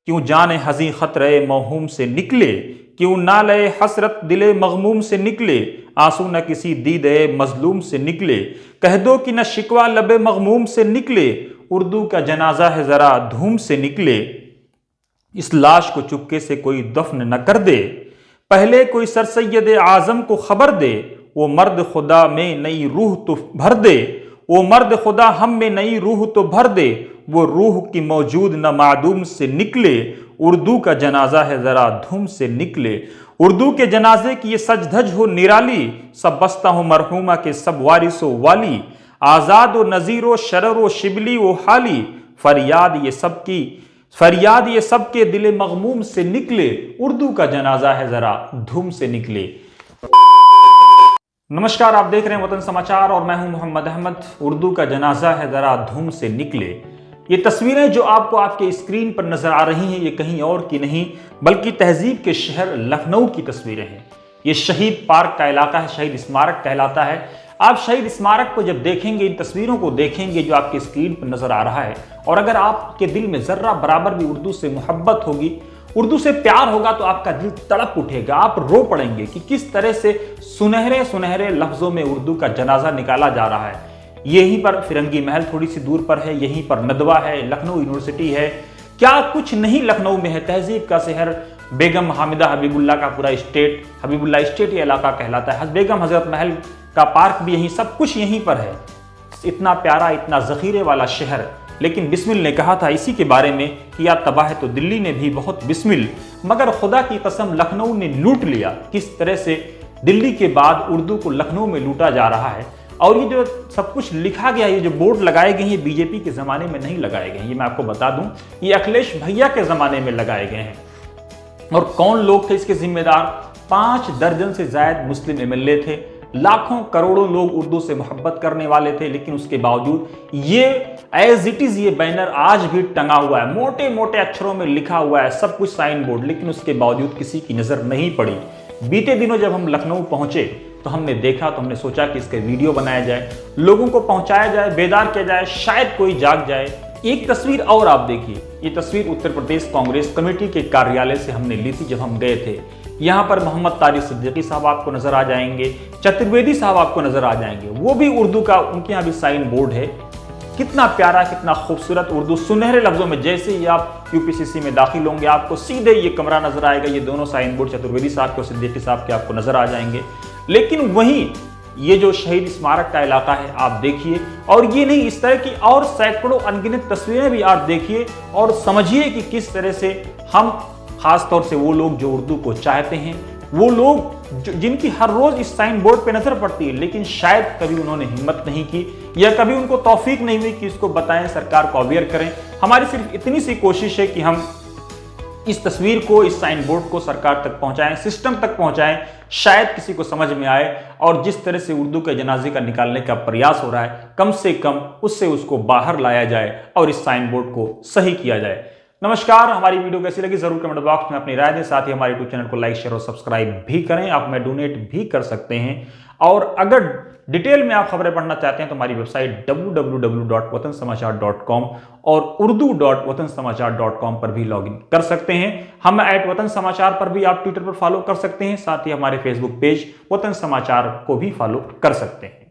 क्यों जाने हज़ी ख़तरे मौहूम से निकले, क्यों नाले हसरत दिले मग़मूम से निकले, आंसू न किसी दीदे मज़लूम से निकले, कह दो कि न शिकवा लबे मग़मूम से निकले, उर्दू का जनाजा है ज़रा धूम से निकले, इस लाश को चुपके से कोई दफन न कर दे, पहले कोई सर सैयद आज़म को खबर दे, वो मर्द खुदा में नई रूह तो भर दे, वो मर्द खुदा हम में नई रूह तो भर दे, वो रूह की मौजूद न मादूम से निकले, उर्दू का जनाजा है ज़रा धूम से निकले, उर्दू के जनाजे की ये सज धज हो निराली, सब बस्ता हो मरहूमा के सब वारिसो वाली, आज़ाद व नज़ीर व शरर व शिबली व हाली, फरियाद ये सबके दिले मग़मूम से निकले, उर्दू का जनाजा है ज़रा धूम से निकले। नमस्कार, आप देख रहे हैं वतन समाचार और मैं हूं मोहम्मद अहमद। उर्दू का जनाजा है ज़रा धूम से निकले। ये तस्वीरें जो आपको आपके स्क्रीन पर नजर आ रही हैं, ये कहीं और की नहीं बल्कि तहजीब के शहर लखनऊ की तस्वीरें हैं। ये शहीद पार्क का इलाका है, शहीद स्मारक कहलाता है। आप शहीद स्मारक को जब देखेंगे, इन तस्वीरों को देखेंगे जो आपके स्क्रीन पर नजर आ रहा है, और अगर आपके दिल में जर्रा बराबर भी उर्दू से मोहब्बत होगी, उर्दू से प्यार होगा, तो आपका दिल तड़प उठेगा, आप रो पड़ेंगे कि किस तरह से सुनहरे सुनहरे लफ्जों में उर्दू का जनाजा निकाला जा रहा है। यहीं पर फिरंगी महल थोड़ी सी दूर पर है, यहीं पर नदवा है, लखनऊ यूनिवर्सिटी है, क्या कुछ नहीं लखनऊ में है। तहजीब का शहर, बेगम हामिदा हबीबुल्ला का पूरा स्टेट, हबीबुल्ला स्टेट ये इलाका कहलाता है। बेगम हजरत महल का पार्क भी यहीं, सब कुछ यहीं पर है। इतना प्यारा, इतना जखीरे वाला शहर। लेकिन बिस्मिल ने कहा था इसी के बारे में कि या तबाह है तो दिल्ली ने भी बहुत बिस्मिल, मगर खुदा की कसम लखनऊ ने लूट लिया। किस तरह से दिल्ली के बाद उर्दू को लखनऊ में लूटा जा रहा है। और ये जो सब कुछ लिखा गया, ये जो बोर्ड लगाए गए हैं, ये बीजेपी के ज़माने में नहीं लगाए गए हैं, ये मैं आपको बता दूं, ये अखिलेश भैया के ज़माने में लगाए गए हैं। और कौन लोग थे इसके जिम्मेदार? 5 दर्जन से जायद मुस्लिम एमएलए थे, लाखों करोड़ों लोग उर्दू से मोहब्बत करने वाले थे। लेकिन उसके बावजूद ये एज इट इज ये बैनर आज भी टंगा हुआ है, मोटे मोटे अक्षरों में लिखा हुआ है, सब कुछ साइन बोर्ड, लेकिन उसके बावजूद किसी की नजर नहीं पड़ी। बीते दिनों जब हम लखनऊ पहुंचे तो हमने देखा, तो हमने सोचा कि इसके वीडियो बनाया जाए, लोगों को पहुंचाया जाए, बेदार किया जाए, शायद कोई जाग जाए। एक तस्वीर और आप देखिए, ये तस्वीर उत्तर प्रदेश कांग्रेस कमेटी के कार्यालय से हमने ली थी जब हम गए थे। यहाँ पर मोहम्मद तारिक सिद्दीकी साहब आपको नजर आ जाएंगे, चतुर्वेदी साहब आपको नजर आ जाएंगे, वो भी उर्दू का, उनके यहाँ भी साइन बोर्ड है। कितना प्यारा, कितना खूबसूरत उर्दू, सुनहरे लफ्जों में। जैसे ही आप यूपीसीसी में दाखिल होंगे, आपको सीधे ये कमरा नजर आएगा, ये दोनों साइन बोर्ड चतुर्वेदी साहब के और सिद्दीकी साहब के आपको नजर आ जाएंगे। लेकिन वहीं ये जो शहीद स्मारक का इलाका है आप देखिए, और ये नहीं, इस तरह की और सैकड़ों अनगिनत तस्वीरें भी आप देखिए और समझिए कि किस तरह से हम, खास तौर से वो लोग जो उर्दू को चाहते हैं, वो लोग जिनकी हर रोज इस साइन बोर्ड पे नजर पड़ती है, लेकिन शायद कभी उन्होंने हिम्मत नहीं की या कभी उनको तौफीक नहीं हुई कि इसको बताएं, सरकार को अवेयर करें। हमारी सिर्फ इतनी सी कोशिश है कि हम इस तस्वीर को, इस साइन बोर्ड को सरकार तक पहुंचाएं, सिस्टम तक पहुंचाएं, शायद किसी को समझ में आए। और जिस तरह से उर्दू के जनाजे का निकालने का प्रयास हो रहा है, कम से कम उससे उसको बाहर लाया जाए और इस साइन बोर्ड को सही किया जाए। नमस्कार, हमारी वीडियो कैसी लगी जरूर कमेंट बॉक्स में अपनी राय दें। साथ ही हमारे यूट्यूब चैनल को लाइक, शेयर और सब्सक्राइब भी करें। आप हमें डोनेट भी कर सकते हैं। और अगर डिटेल में आप खबरें पढ़ना चाहते हैं तो हमारी वेबसाइट www.watansamaachar.com और urdu.watansamaachar.com पर भी लॉगिन कर सकते हैं। हम @वतन समाचार पर भी आप ट्विटर पर फॉलो कर सकते हैं। साथ ही हमारे फेसबुक पेज वतन समाचार को भी फॉलो कर सकते हैं।